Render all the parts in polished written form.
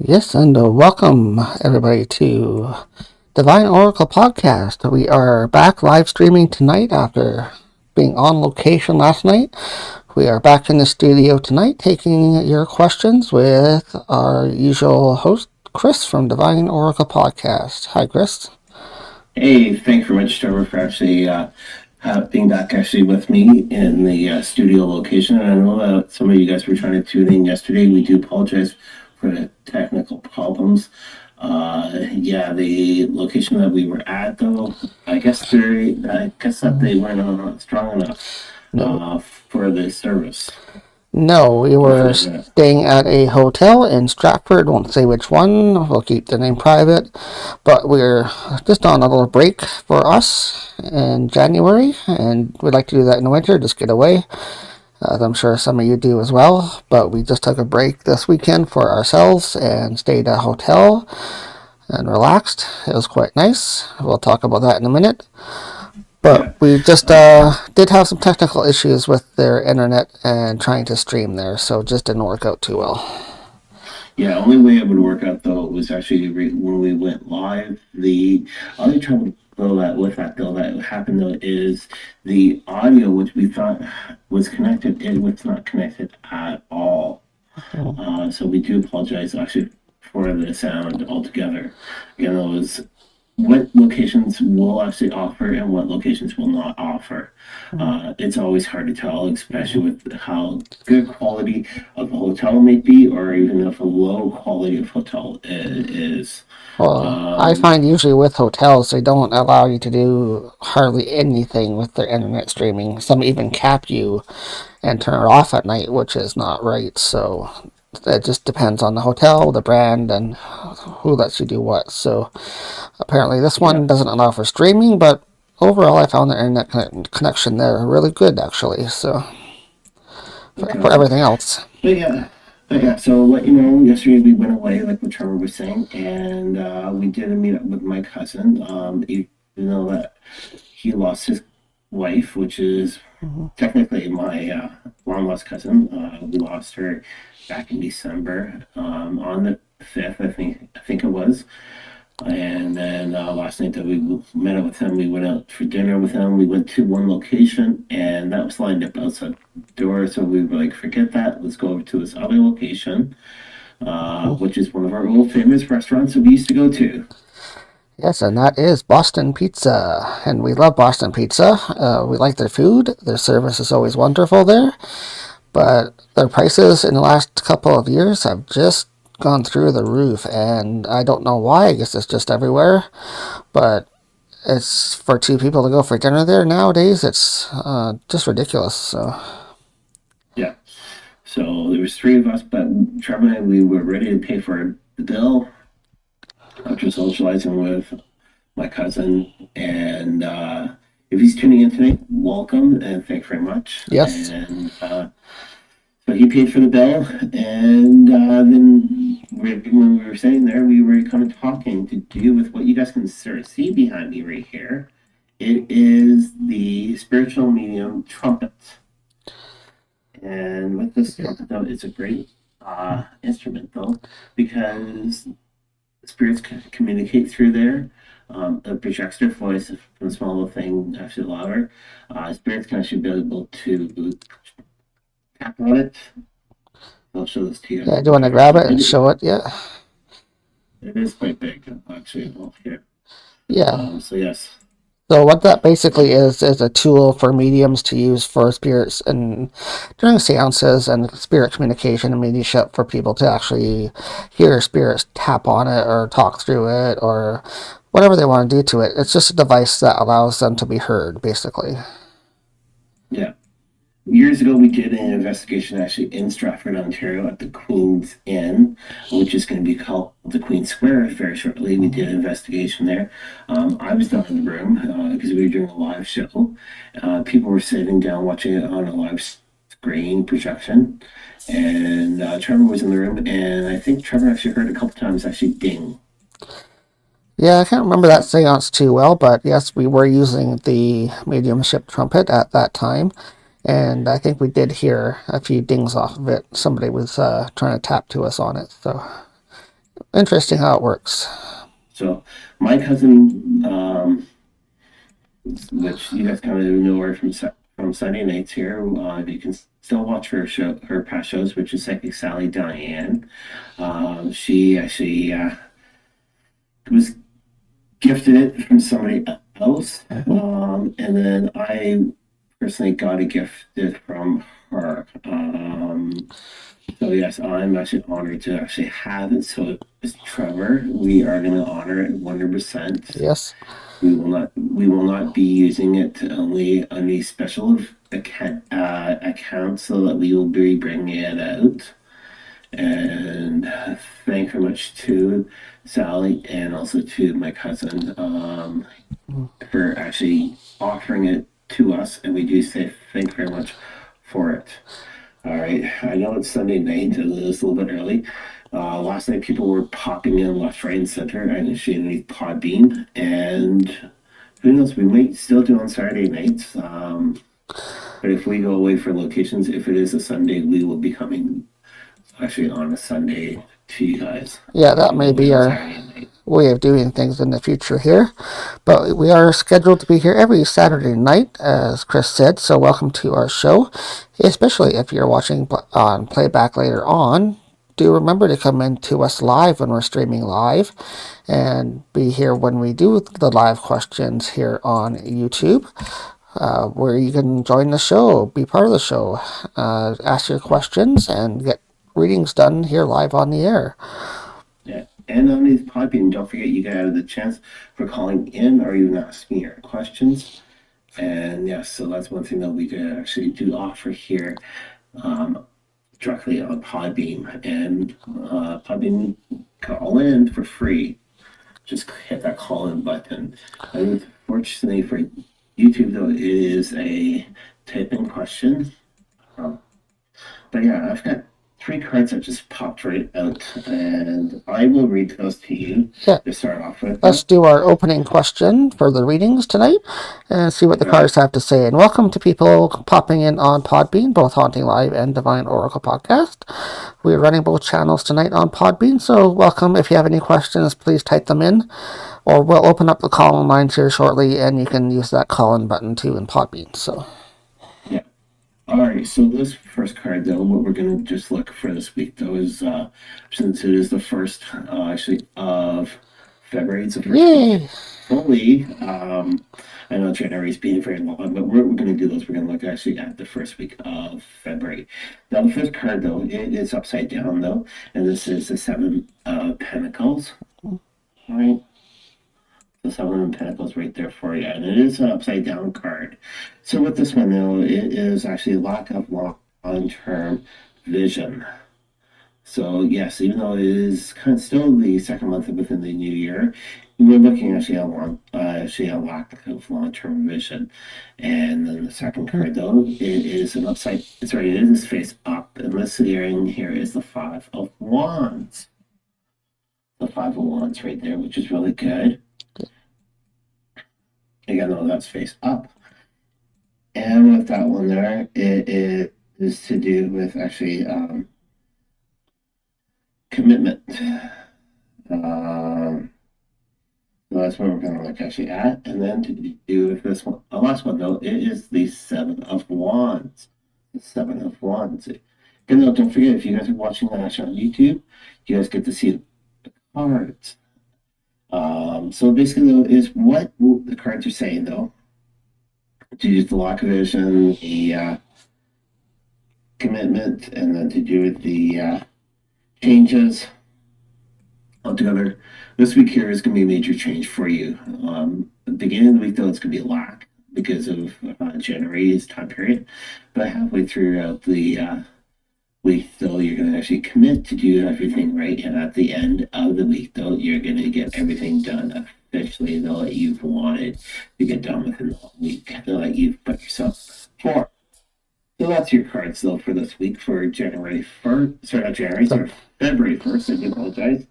Yes, and welcome everybody to Divine Oracle Podcast. We are back live streaming tonight after being on location last night. We are back in the studio tonight taking your questions with our usual host, Chris from Divine Oracle Podcast. Hi, Chris. Hey, thanks very much, Trevor, for actually being back actually with me in the studio location. And I know that some of you guys were trying to tune in yesterday. We do apologize for the technical problems. Yeah, the location that we were at, though, I guess that they weren't strong enough No, for the service no, we or for were the internet. staying at a hotel in Stratford. Won't say which one. We'll keep the name private. But we're just on a little break for us in January, and we'd like to do that in the winter, just get away, as I'm sure some of you do as well. But we just took a break this weekend for ourselves and stayed at a hotel and relaxed. It was quite nice. We'll talk about that in a minute. But Yeah. we just did have some technical issues with their internet and trying to stream there, so it just didn't work out too well. Yeah, only way it would work out though was actually when we went live. The other trouble though that happened though is the audio which we thought was connected, it was not connected at all. So we do apologize actually for the sound altogether. Again, it was what locations will actually offer and what locations will not offer. It's always hard to tell, especially with how good quality of a hotel may be, or even if a low quality of hotel is. Well, I find usually with hotels, they don't allow you to do hardly anything with their internet streaming. Some even cap you and turn it off at night, which is not right. So it just depends on the hotel, the brand, and who lets you do what. So apparently this Yeah, one doesn't allow for streaming, but overall I found the internet connection there really good actually. So okay. for everything else. But yeah, so let you know, yesterday we went away, like what Trevor was saying, and we did a meet up with my cousin. Even though that he lost his wife, which is technically my long lost cousin. We lost her back in December on the 5th, I think it was. And then last night that we met up with him, we went out for dinner with him. We went to one location, and that was lined up outside the door. So we were like, forget that. Let's go over to this other location, which is one of our old famous restaurants that we used to go to. Yes, and that is Boston Pizza. And we love Boston Pizza. We like their food. Their service is always wonderful there. But their prices in the last couple of years have just gone through the roof. And I don't know why. I guess it's just everywhere. But it's for two people to go for dinner there nowadays. It's just ridiculous. So, Yeah. So there was three of us, but Trevor and I, we were ready to pay for the bill after socializing with my cousin. And if he's tuning in tonight, welcome and thanks very much. yes. And so he paid for the bill, and then when we were sitting there, we were kind of talking to do with what you guys can sort of see behind me right here. It is the spiritual medium trumpet. And with this trumpet, though, it's a great instrument, though, because spirits can communicate through there. It projects their voice from a small little thing actually louder. Spirits can actually be able to tap on it. I'll show this to you. Yeah, do you want to grab it and show it? Yeah. It is quite big, actually, here. Yeah. So yes. So what that basically is a tool for mediums to use for spirits and during seances and spirit communication and mediumship for people to actually hear spirits tap on it or talk through it or whatever they want to do to it. It's just a device that allows them to be heard, basically. Yeah. Years ago, we did an investigation actually in Stratford, Ontario, at the Queen's Inn, which is going to be called the Queen's Square very shortly. We did an investigation there. I was down in the room because we were doing a live show. People were sitting down watching it on a live screen projection, and Trevor was in the room, and I think Trevor actually heard a couple times actually ding. Yeah, I can't remember that So seance too well, but yes, we were using the mediumship trumpet at that time. And I think we did hear a few dings off of it. Somebody was trying to tap to us on it. So Interesting how it works. So my cousin, which you guys kind of know her from Sunday nights here. You can still watch her past shows, which is Psychic Sally Diane. She actually was gifted it from somebody else, and then I personally got a gift from her. So yes, I'm actually honored to actually have it. So it's Trevor. We are going to honor it 100%. Yes. We will not be using it only on these special accounts, so that we will be bringing it out. And thank you very much to Sally and also to my cousin, for actually offering it to us, and we do say thank you very much for it. All right, I know it's Sunday night, and it's a little bit early. Last night, people were popping in left, right, and center, and initiating Podbean, and who knows, we might still do on Saturday nights. But if we go away for locations, if it is a Sunday, we will be coming actually on a Sunday to you guys. Yeah, that may Away be on our Saturday night. way of doing things in the future here. But we are scheduled to be here every Saturday night, as Chris said, so welcome to our show. Especially if you're watching on playback later on, do remember to come in to us live when we're streaming live and be here when we do the live questions here on YouTube. Where you can join the show, be part of the show, ask your questions, and get readings done here live on the air. Yeah. And on these Podbean, don't forget you guys have the chance for calling in or even asking your questions. And yes, so that's one thing that we could actually do offer here, directly on Podbean. And Podbean, call in for free. Just hit that call in button. Unfortunately for YouTube, though, it is a type in question. Um, but yeah, I've got three cards that just popped right out, and I will read those to you Yeah, to start off with. let's do our opening question for the readings tonight and see what the Yeah. cards have to say. And welcome to people popping in on Podbean, both Haunting Live and Divine Oracle Podcast. We're running both channels tonight on Podbean, so welcome. If you have any questions, please type them in, or we'll open up the call-in lines here shortly, and you can use that call-in button too in Podbean. So, Yeah. All right. So this first card, though, what we're gonna just look for this week, though, is since it is the first, actually, of February, it's the first week yay! fully. I know January's being very long, but we're going to do this. We're going to look actually at the first week of February. Now, the first card, though, it is upside down, though, and this is the Seven of Pentacles. All right. The Seven of Pentacles right there for you, and it is an upside down card. So with this one, though, it is actually lack of long-term vision. So yes, even though it is kind of still the second month within the new year, we're looking actually at actually a lack of long-term vision. And then the second card, though, it is an upside. Sorry, it is face up, and this here is the Five of Wands. The Five of Wands right there, which is really good. Again, though, that's face up. And with that one there, it is to do with actually commitment. So that's what we're going to look actually at. And then to do with this one, the last one, though, it is the Seven of Wands. The Seven of Wands. And though, don't forget, if you guys are watching that actually on YouTube, you guys get to see the cards. So basically, though, is what the cards are saying, though, to use the lack of vision, the commitment, and then to do with the changes altogether. This week here is going to be a major change for you. The beginning of the week, though, it's going to be a lack because of January's time period. But halfway throughout the week, though, you're going to actually commit to do everything right. And at the end of the week, though, you're going to get everything done officially, though, that you've wanted to get done within the whole week, that you've put yourself for. So that's your cards, though, for this week for January 1st. Sorry, not January, sorry, February 1st. I do apologize.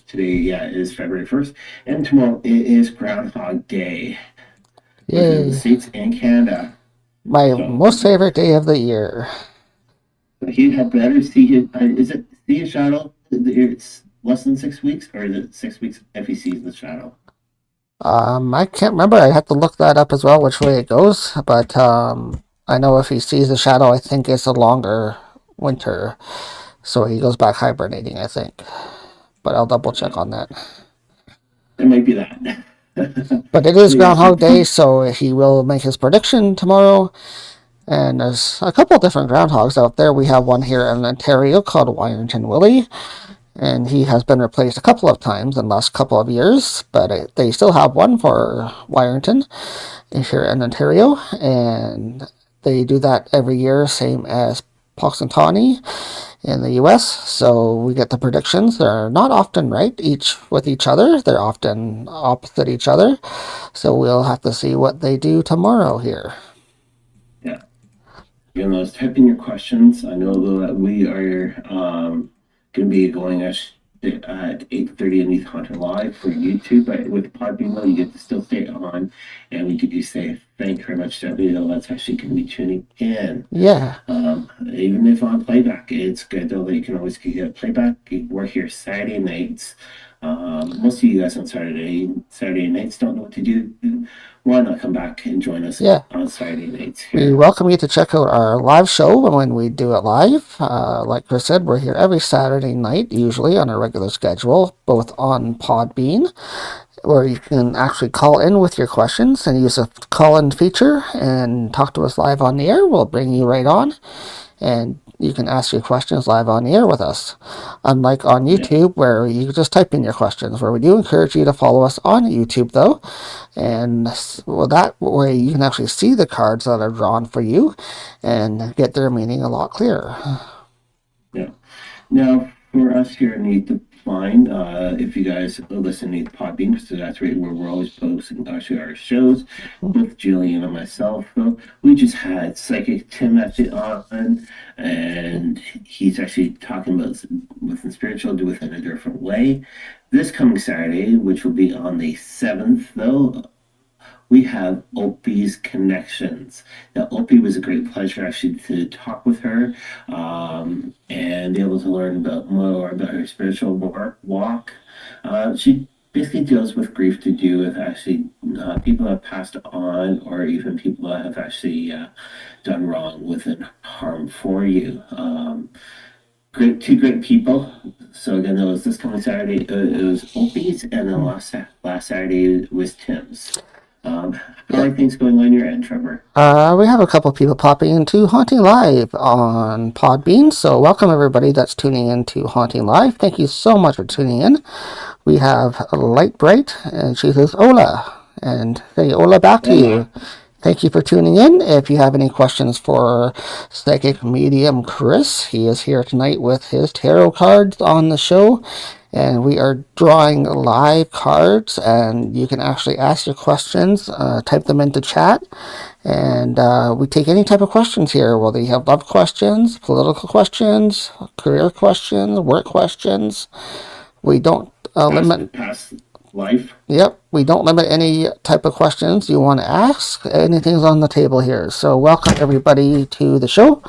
Today, yeah, is February 1st. And tomorrow it is Groundhog Day within the Yay! States and Canada. My So, most favorite day of the year. he had better see his, is it see a shadow? It's less than 6 weeks, or is it 6 weeks if he sees the shadow? I can't remember. I have to look that up as well, which way it goes. But I know if he sees the shadow, I think it's a longer winter, so he goes back hibernating, I think. But I'll double check Okay, on that. it might be that. But it is We actually, Groundhog Day, so he will make his prediction tomorrow. And there's a couple different groundhogs out there. We have one here in Ontario called Wyerton Willie, and he has been replaced a couple of times in the last couple of years, but they still have one for Wyerton here in Ontario, and they do that every year, same as Punxsutawney in the US. So we get the predictions. They're not often right each with each other. They're often opposite each other. So we'll have to see what they do tomorrow here. yeah. You know, type in your questions. I know though that we are going to be going at 8:30 in HauntingLive for YouTube, but with Podbean, though, you get to still stay on, and we could say thank you very much to everybody that's actually going to be tuning in. Yeah. Even if on playback, it's good though that you can always get playback. We're here Saturday nights. Most of you guys on Saturday nights don't know what to do. Why not come back and join us Yeah. on Saturday nights We here? welcome you to check out our live show when we do it live. Like Chris said, we're here every Saturday night, usually on a regular schedule, both on Podbean, where you can actually call in with your questions and use a call-in feature and talk to us live on the air. We'll bring you right on, and you can ask your questions live on the air with us. Unlike on Yeah. YouTube, where you just type in your questions, where we do encourage you to follow us on YouTube, though. And well, that way you can actually see the cards that are drawn for you and get their meaning a lot clearer. Yeah. Now, for us here in the Fine, if you guys listen to Podbean, so that's right where we're always posting actually our shows with Julian and myself. So we just had Psychic Tim actually on, and he's actually talking about within spiritual, do within a different way. This coming Saturday, which will be on the 7th, though, we have Opie's connections. Now, Opie was a great pleasure actually to talk with her and be able to learn about more about her spiritual walk. She basically deals with grief to do with actually people that have passed on or even people that have actually done wrong within harm for you. Two great people. So again, it was this coming Saturday. It was Opie's, and then last Saturday was Tim's. How are things going on your end, Trevor? We have a couple people popping into Haunting Live on Podbean, so welcome everybody that's tuning in to Haunting Live. Thank you so much for tuning in. We have Light Bright, and she says, Ola. And say, Ola, back to you. Thank you for tuning in. If you have any questions for Psychic Medium Chris, he is here tonight with his tarot cards on the show. And we are drawing live cards, and you can actually ask your questions, type them into chat, and we take any type of questions here, whether you have love questions, political questions, career questions, work questions. We don't limit. Past life. Yep, we don't limit any type of questions you want to ask. Anything's on the table here. So welcome everybody to the show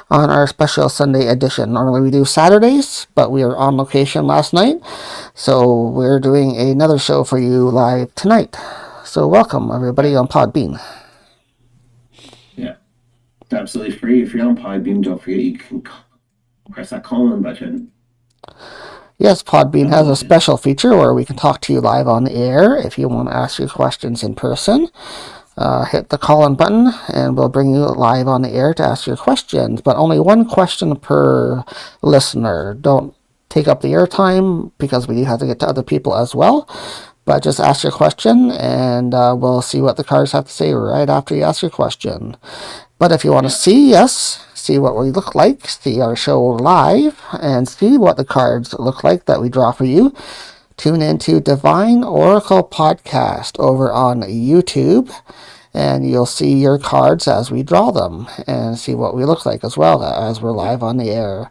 on our special Sunday edition. Normally we do Saturdays, but we were on location last night, so we're doing another show for you live tonight. So welcome everybody on Podbean. Yeah, it's absolutely free. If you're on Podbean, don't forget you can press that call-in button. Yes, Podbean has a special feature where we can talk to you live on the air. If you want to ask your questions in person, hit the call-in button and we'll bring you live on the air to ask your questions. But only one question per listener. Don't take up the airtime because we do have to get to other people as well. But just ask your question and we'll see what the cards have to say right after you ask your question. But if you want to see us, see what we look like, see our show live, and see what the cards look like that we draw for you, tune into Divine Oracle Podcast over on YouTube, and you'll see your cards as we draw them, and see what we look like as well as we're live on the air.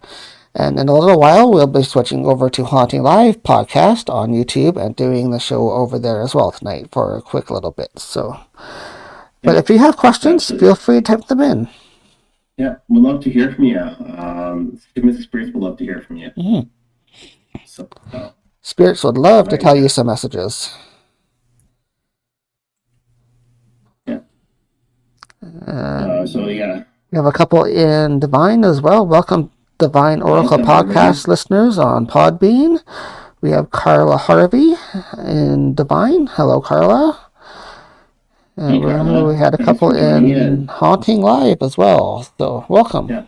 And in a little while, we'll be switching over to Haunting Live podcast on YouTube and doing the show over there as well tonight for a quick little bit. So, but if you have questions, feel free to type them in. Yeah, we'd love to hear from you. Mrs. Bruce would love to hear from you. Mm-hmm. So, Spirits would love to right, tell you some messages. yeah. And So yeah, we have a couple in Divine as well. Welcome, Divine okay, Oracle Divine Reading. podcast listeners on Podbean. We have Carla Harvey in Divine. Hello, Carla. Hey, And we Carla. had a Thanks couple for joining in in. Haunting Live as well. So welcome. Yeah.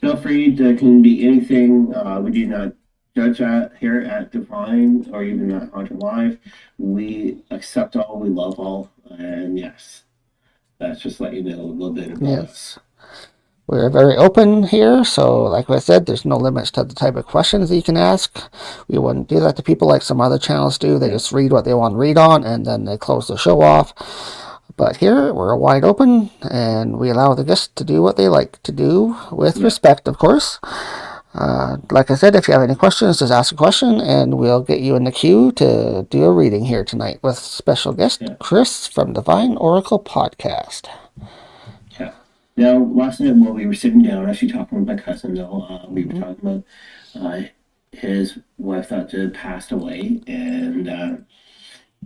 Feel free to can be anything. We do not judge at here at Divine or even at HauntingLive. We accept all, we love all, and yes, that's just let you know a little bit about us. Yes. We're very open here, so like I said, there's no limits to the type of questions that you can ask. We wouldn't do that to people like some other channels do. They Yeah, just read what they want to read on and then they close the show off. But here, we're wide open and we allow the guests to do what they like to do with yeah, respect, of course. Like I said, if you have any questions, just ask a question and we'll get you in the queue to do a reading here tonight with special guest yeah, Chris from Divine Oracle Podcast. yeah. Now, last night while we were sitting down, actually talking with my cousin, though, we were talking about his wife that had passed away, and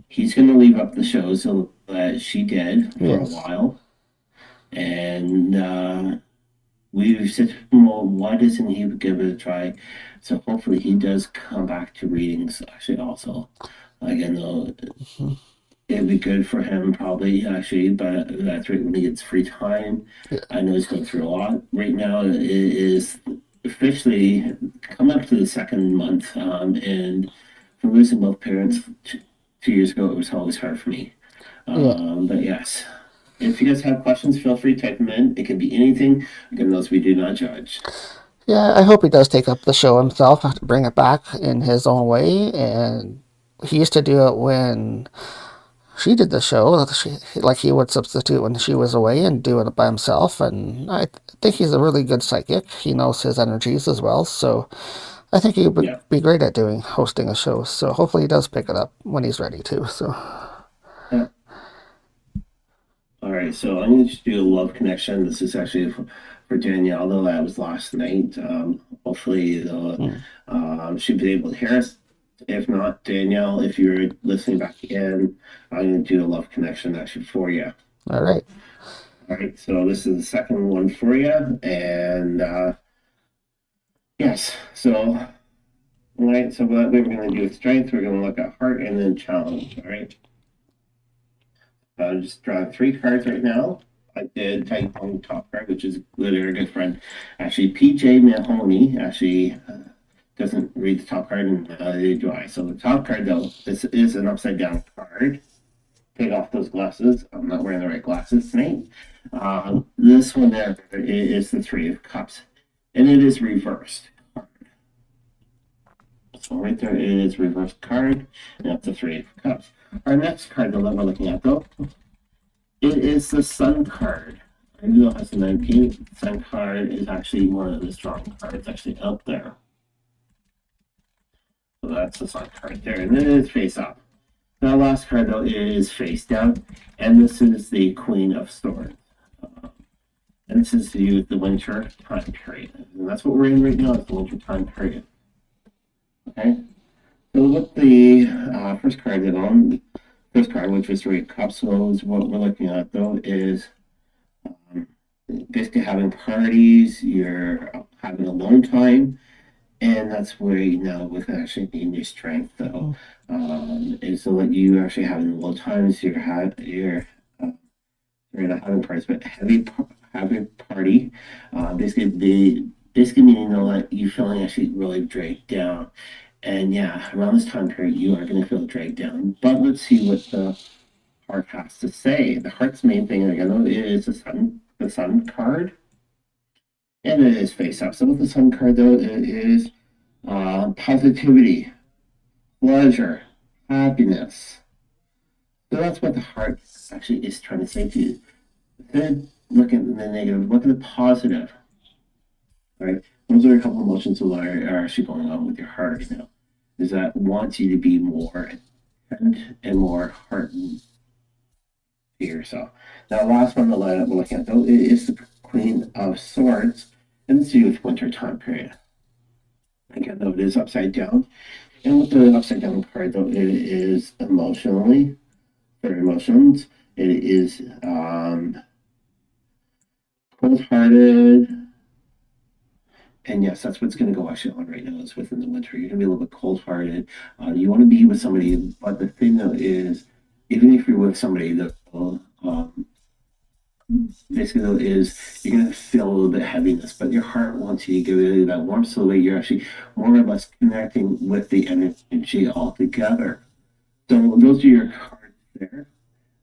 he's going to leave up the show so that she did for a Yes. while. And we've said, well, why doesn't he give it a try? So hopefully he does come back to readings, actually, also. Again, though, it'd be good for him, probably, actually, but that's right when he gets free time. Yeah. I know he's going through a lot right now. It is officially coming up to the second month. And for losing both parents 2 years ago, it was always hard for me. Yeah. But yes, if you guys have questions, feel free to type them in. It can be anything. Again, those we do not judge. Yeah, I hope he does take up the show himself, bring it back in his own way. And he used to do it when she did the show. Like he would substitute when she was away and do it by himself. And I think he's a really good psychic. He knows his energies as well. So I think he would Yeah. be great at hosting a show. So hopefully he does pick it up when he's ready to. So Yeah. All right, so I'm going to do a love connection. This is actually for Danielle, though that was last night. Hopefully, she'll be able to hear us. If not, Danielle, if you're listening back in, I'm going to do a love connection actually for you. all right. All right, so this is the second one for you, and yes, so all right, so what we're going to do with strength, we're going to look at heart and then challenge. All right. Just drawing 3 cards right now. I did take on the top card, which is literally a good friend. Actually, PJ Mahoney actually doesn't read the top card, and neither do I. So the top card, though, this is an upside down card. Take off those glasses. I'm not wearing the right glasses tonight. This one there is the 3 of Cups, and it is reversed. So right there it is reversed card, and that's the 3 of Cups. Our next card, though, that we're looking at, though, it is the Sun card. I know it has a 19. Sun card is actually one of the strong cards actually out there. So that's the Sun card there. And then it's face up. That last card, though, is face down. And this is the Queen of Swords. And this is the winter time period. And that's what we're in right now, is the winter time period. Okay? So with the first card, first card, which was 3 of Cups, so what we're looking at, though, is basically having parties, you're having alone time, and that's where you know with actually being your strength, though, is so that you actually having alone times, you're not having parties, but having party, basically meaning though that you feeling actually really dragged down, and yeah, around this time period you are going to feel dragged down. But let's see what the heart has to say. The heart's main thing again is the sun card. And it is face up. So with the Sun card, though, it is positivity, pleasure, happiness. So that's what the heart actually is trying to say to you. Instead of looking at the negative, look at the positive. All right? Those are a couple of emotions that are actually going on with your heart right now. Is that wants you to be more and more heartened to yourself. Now, last one, the lineup we're looking at, though, is the Queen of Swords, and it's to do with winter time period. Again, though, it is upside down. And with the upside down card, though, it is emotionally, for emotions. It is cold-hearted. And yes, that's what's going to go actually on right now. Is within the winter. You're going to be a little bit cold-hearted. You want to be with somebody, but the thing though is, even if you're with somebody that basically though is you're going to feel a little bit heaviness, but your heart wants you to give you that warmth, so that you're actually more or less connecting with the energy altogether. So those are your cards there.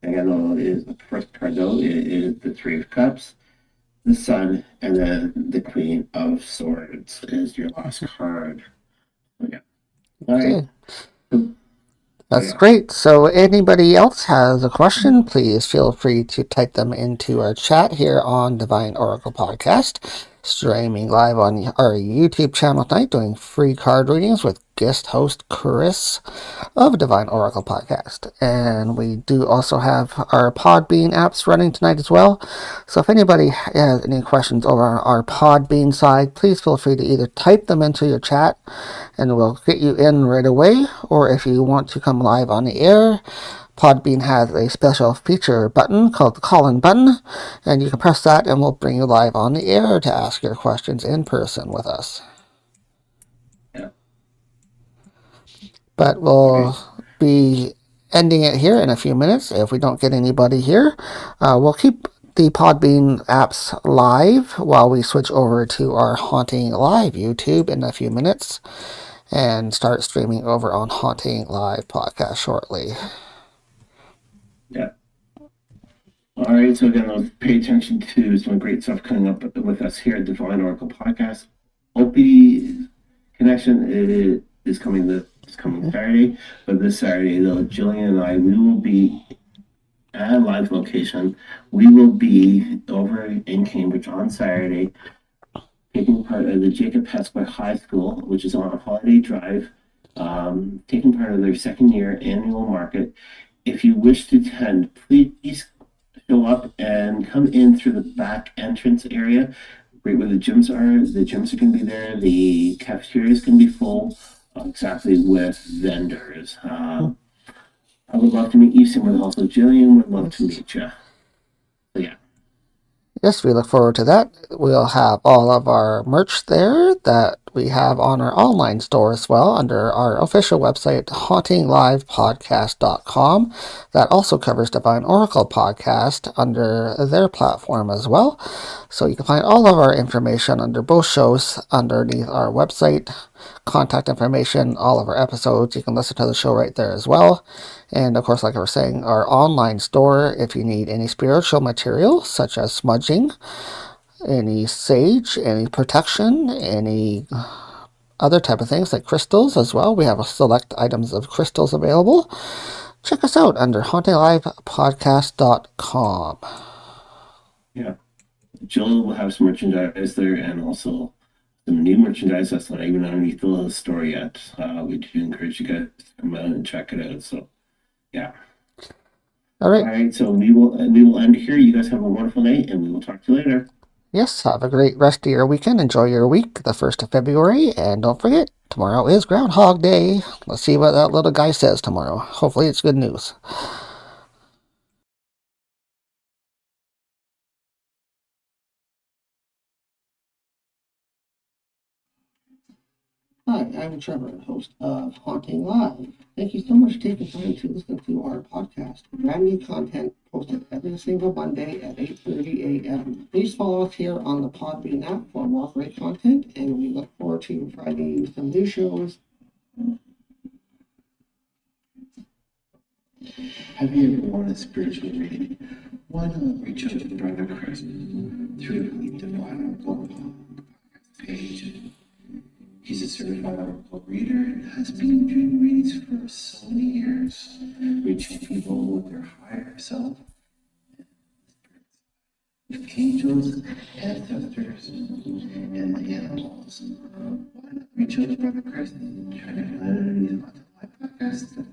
Again, though, is the first card though is the Three of Cups, the Sun, and then the Queen of Swords is your last card. Okay. All right. Okay. So, That's yeah. great. So, anybody else has a question, please feel free to type them into our chat here on Divine Oracle Podcast, streaming live on our YouTube channel tonight, doing free card readings with guest host Chris of Divine Oracle Podcast. And we do also have our Podbean apps running tonight as well. So if anybody has any questions over on our Podbean side, please feel free to either type them into your chat and we'll get you in right away, or if you want to come live on the air, Podbean has a special feature button called the call-in button, and you can press that and we'll bring you live on the air to ask your questions in person with us. Yeah. But we'll Okay. be ending it here in a few minutes. If we don't get anybody here, we'll keep the Podbean apps live while we switch over to our Haunting Live YouTube in a few minutes and start streaming over on Haunting Live podcast shortly. Yeah. All right. So again, pay attention to some great stuff coming up with us here at Divine Oracle Podcast. Opie Connection is coming this coming Saturday, but this Saturday though, Jillian and I we will be at a live location. We will be over in Cambridge on Saturday, taking part of the Jacob Hesper High School, which is on a Holiday Drive, taking part of their second year annual market. If you wish to attend, please show up and come in through the back entrance area, right where the gyms are. The gyms are going to be there. The cafeteria is going to be full, exactly with vendors. I would love to meet you. Same with also Jillian. Would love to meet you. So yeah. Yes, we look forward to that. We'll have all of our merch there that we have on our online store as well under our official website, HauntingLivePodcast.com. That also covers Divine Oracle Podcast under their platform as well. So you can find all of our information under both shows underneath our website, contact information, all of our episodes. You can listen to the show right there as well. And of course, like I was saying, our online store, if you need any spiritual material, such as smudging, any sage, any protection, any other type of things like crystals as well. We have a select items of crystals available. Check us out under HauntingLivePodcast.com. Yeah. Jill will have some merchandise there and also some new merchandise that's not even underneath the store yet. We do encourage you guys to come out and check it out. So yeah. All All right. right, so we will end here. You guys have a wonderful night, and we will talk to you later. Yes, have a great rest of your weekend. Enjoy your week, the 1st of February. And don't forget, tomorrow is Groundhog Day. Let's see what that little guy says tomorrow. Hopefully it's good news. Hi, I'm Trevor, host of Haunting Live. Thank you so much for taking time to listen to our podcast. Brand new content posted every single Monday at 8:30 a.m. Please follow us here on the Podbean app for more great content, and we look forward to providing you some new shows. Have you ever wanted a spiritual reading? Why not reach out to Brother Chris through the Divine Oracle page? He's a certified oracle reader and has been doing readings for so many years, reaching people with their higher self, with angels, ancestors, and the animals. Why not reach out to Brother Chris and try to find underneath my podcast?